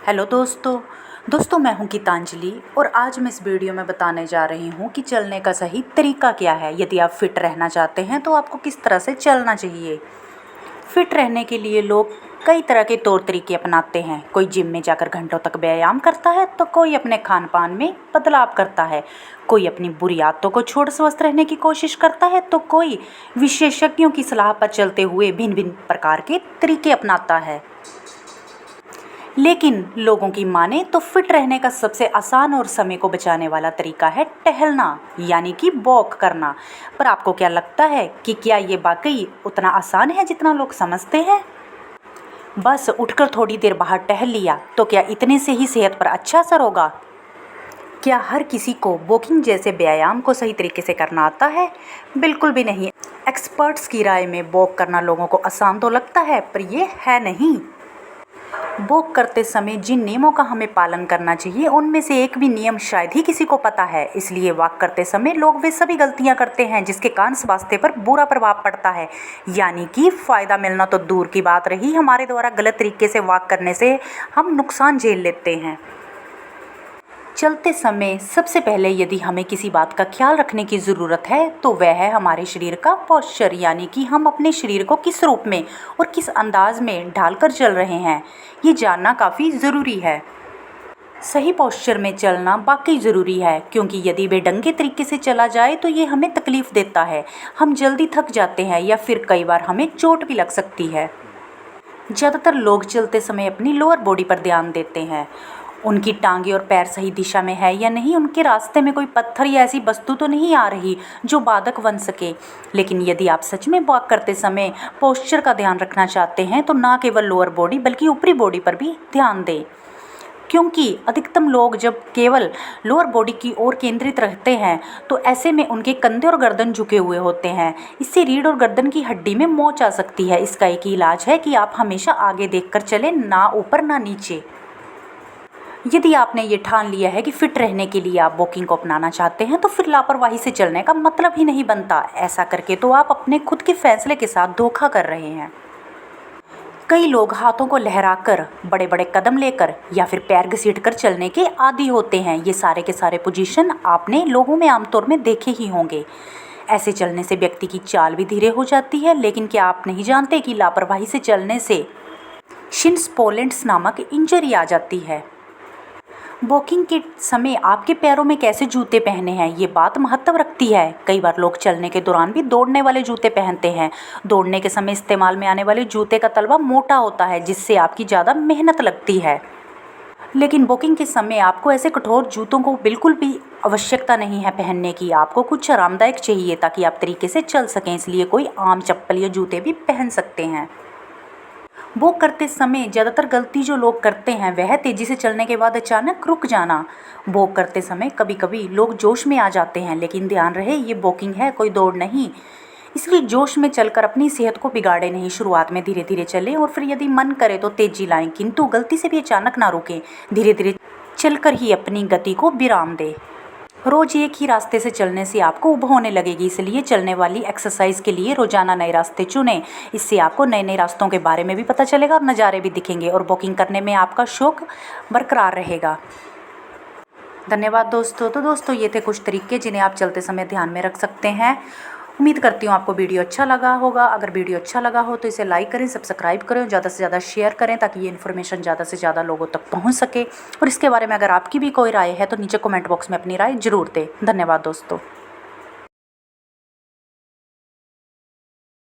Hello दोस्तों मैं हूं गीतांजलि और आज मैं इस वीडियो में बताने जा रही हूं कि चलने का सही तरीका क्या है। यदि आप फिट रहना चाहते हैं तो आपको किस तरह से चलना चाहिए। फिट रहने के लिए लोग कई तरह के तौर तरीके अपनाते हैं। कोई जिम में जाकर घंटों तक व्यायाम करता है तो कोई अपने खान पान में बदलाव करता है, कोई अपनी बुरी आदतों को छोड़ स्वस्थ रहने की कोशिश करता है तो कोई विशेषज्ञों की सलाह पर चलते हुए भिन्न भिन्न प्रकार के तरीके अपनाता है। लेकिन लोगों की माने तो फिट रहने का सबसे आसान और समय को बचाने वाला तरीका है टहलना, यानी कि वॉक करना। पर आपको क्या लगता है कि क्या ये वाकई उतना आसान है जितना लोग समझते हैं? बस उठकर थोड़ी देर बाहर टहल लिया तो क्या इतने से ही सेहत पर अच्छा असर होगा? क्या हर किसी को वॉकिंग जैसे व्यायाम को सही तरीके से करना आता है? बिल्कुल भी नहीं। एक्सपर्ट्स की राय में वॉक करना लोगों को आसान तो लगता है पर ये है नहीं। वॉक करते समय जिन नियमों का हमें पालन करना चाहिए उनमें से एक भी नियम शायद ही किसी को पता है। इसलिए वॉक करते समय लोग वे सभी गलतियां करते हैं जिसके कारण स्वास्थ्य पर बुरा प्रभाव पड़ता है। यानी कि फ़ायदा मिलना तो दूर की बात रही, हमारे द्वारा गलत तरीके से वॉक करने से हम नुकसान झेल लेते हैं। चलते समय सबसे पहले यदि हमें किसी बात का ख्याल रखने की ज़रूरत है तो वह है हमारे शरीर का पोस्चर, यानी कि हम अपने शरीर को किस रूप में और किस अंदाज में ढालकर चल रहे हैं, ये जानना काफ़ी ज़रूरी है। सही पोस्चर में चलना वाकई ज़रूरी है क्योंकि यदि वे ढंगे तरीके से चला जाए तो ये हमें तकलीफ़ देता है, हम जल्दी थक जाते हैं या फिर कई बार हमें चोट भी लग सकती है। ज़्यादातर लोग चलते समय अपनी लोअर बॉडी पर ध्यान देते हैं, उनकी टांगे और पैर सही दिशा में है या नहीं, उनके रास्ते में कोई पत्थर या ऐसी वस्तु तो नहीं आ रही जो बाधक बन सके। लेकिन यदि आप सच में वॉक करते समय पोस्चर का ध्यान रखना चाहते हैं तो ना केवल लोअर बॉडी बल्कि ऊपरी बॉडी पर भी ध्यान दें, क्योंकि अधिकतम लोग जब केवल लोअर बॉडी की ओर केंद्रित रहते हैं तो ऐसे में उनके कंधे और गर्दन झुके हुए होते हैं। इससे रीढ़ और गर्दन की हड्डी में मोच आ सकती है। इसका एक ही इलाज है कि आप हमेशा आगे देखकर चलें, ना ऊपर ना नीचे। यदि आपने ये ठान लिया है कि फिट रहने के लिए आप वॉकिंग को अपनाना चाहते हैं तो फिर लापरवाही से चलने का मतलब ही नहीं बनता। ऐसा करके तो आप अपने खुद के फैसले के साथ धोखा कर रहे हैं। कई लोग हाथों को लहराकर, बड़े बड़े कदम लेकर या फिर पैर घसीटकर चलने के आदी होते हैं। ये सारे के सारे पोजीशन आपने लोगों में आमतौर में देखे ही होंगे। ऐसे चलने से व्यक्ति की चाल भी धीरे हो जाती है। लेकिन क्या आप नहीं जानते कि लापरवाही से चलने से शिन स्पोलेंट्स नामक इंजरी आ जाती है। वॉकिंग के समय आपके पैरों में कैसे जूते पहने हैं ये बात महत्व रखती है। कई बार लोग चलने के दौरान भी दौड़ने वाले जूते पहनते हैं। दौड़ने के समय इस्तेमाल में आने वाले जूते का तलवा मोटा होता है जिससे आपकी ज़्यादा मेहनत लगती है। लेकिन वॉकिंग के समय आपको ऐसे कठोर जूतों को बिल्कुल भी आवश्यकता नहीं है पहनने की। आपको कुछ आरामदायक चाहिए ताकि आप तरीके से चल सकें, इसलिए कोई आम चप्पल या जूते भी पहन सकते हैं। वॉक करते समय ज़्यादातर गलती जो लोग करते हैं वह है तेज़ी से चलने के बाद अचानक रुक जाना। वॉक करते समय कभी कभी लोग जोश में आ जाते हैं, लेकिन ध्यान रहे ये वॉकिंग है, कोई दौड़ नहीं। इसलिए जोश में चलकर अपनी सेहत को बिगाड़े नहीं। शुरुआत में धीरे धीरे चलें और फिर यदि मन करे तो तेज़ी लाएं, किंतु गलती से भी अचानक ना रुकें। धीरे धीरे चलकर ही अपनी गति को विराम दें। रोज़ एक ही रास्ते से चलने से आपको ऊब होने लगेगी, इसलिए चलने वाली एक्सरसाइज के लिए रोज़ाना नए रास्ते चुनें। इससे आपको नए नए रास्तों के बारे में भी पता चलेगा और नज़ारे भी दिखेंगे और वॉकिंग करने में आपका शौक बरकरार रहेगा। धन्यवाद दोस्तों। तो दोस्तों ये थे कुछ तरीके जिन्हें आप चलते समय ध्यान में रख सकते हैं। उम्मीद करती हूँ आपको वीडियो अच्छा लगा होगा। अगर वीडियो अच्छा लगा हो तो इसे लाइक करें, सब्सक्राइब करें, ज़्यादा से ज़्यादा शेयर करें ताकि ये इन्फॉर्मेशन ज़्यादा से ज़्यादा लोगों तक पहुँच सके। और इसके बारे में अगर आपकी भी कोई राय है तो नीचे कमेंट बॉक्स में अपनी राय ज़रूर दें। धन्यवाद दोस्तों।